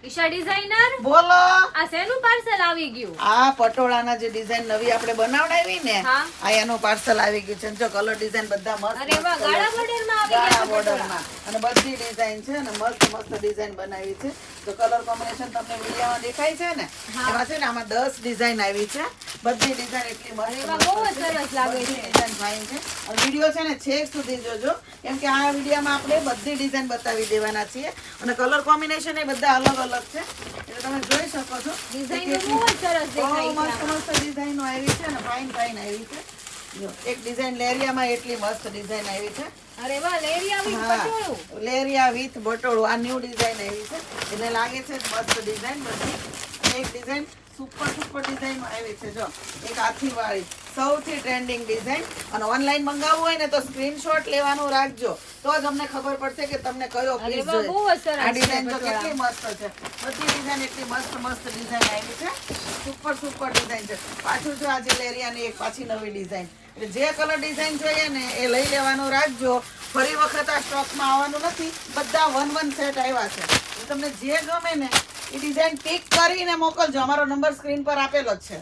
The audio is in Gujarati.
ઈશા ડિઝાઇનર બોલો. આ શેનું પાર્સલ આવી ગયું? આ પટોળાના જે ડિઝાઇન નવી આપણે બનાવડાવી ને હા. આ એનું પાર્સલ આવી ગયું છે. જો કલર ડિઝાઇન બધા મસ્ત અરે વાહ, મસ્ત ગાળા colour છે. border માં આવી ગાળા ગયા છે border પટોળા. માં. અને બધી ડિઝાઇન છે અને મસ્ત મસ્ત ડિઝાઇન બનાવી છે. તો કલર કોમ્બિનેશન તમને વિડીયોમાં દેખાય છે ને હા. એમાં છે ને આમાં 10 ડિઝાઇન આવી છે. બધી ડિઝાઇન એટલી મસ્ત અરે વાહ, બહુ જ મસ્ત છે. સરસ લાગે બધી છે. ડિઝાઇન ફાઇન છે. અને વિડીયો છે ને છેક સુધી જોજો કેમ કે આ વિડીયોમાં આપણે બધી ડિઝાઇન બતાવી દેવાના છીએ અને કલર કોમ્બિનેશન એ બધા અલગ અલગ છે એટલે તમે જોઈ શકો છો ડિઝાઇનો બહુ જ સરસ દેખાય બહુ છે મસ્ત મસ્ત ડિઝાઇનો આવી છે ને ફાઇન ફાઇન આવી છે. જો એક ડિઝાઇન લેરિયામાં એટલી મસ્ત ડિઝાઇન આવી છે. અરે વાહ, લેરિયા વિથ હા, પટોળું. લેરિયા વિથ બટોળું આ ન્યૂ ડિઝાઇન આવી છે એટલે લાગે છે મસ્ત ડિઝાઇન બધી. અને એક ડિઝાઇન સુપર સુપર ડિઝાઇન આવી છે. જો એક હાથી વાળી સૌથી ટ્રેન્ડિંગ ડિઝાઇન અને ઓનલાઈન મંગાવવું હોય ને તો સ્ક્રીનશોટ લેવાનું રાખજો તો જ અમને ખબર પડશે કે તમને કયો અરે પીસ વાહ, બહુ જ જોઈએ. સરસ આ ડિઝાઇન છે તો પટોળા. કેટલી મસ્ત છે. બધી ડિઝાઇન એટલી મસ્ત મસ્ત ડિઝાઇન આવી છે. સુપર સુપર ડિઝાઇન છે. પાછું જો આજે લેરિયાની એક પાછી નવી ડિઝાઇન એટલે જે કલર ડિઝાઇન જોઈએ ને એ લઈ લેવાનું રાખજો. ફરી વખત આ સ્ટોકમાં આવવાનું નથી. બધા વન સેટ આવ્યા છે. એટલે તમને જે ગમે ને એ ડિઝાઇન પિક કરીને મોકલજો. અમારો નંબર સ્ક્રીન પર આપેલો જ છે.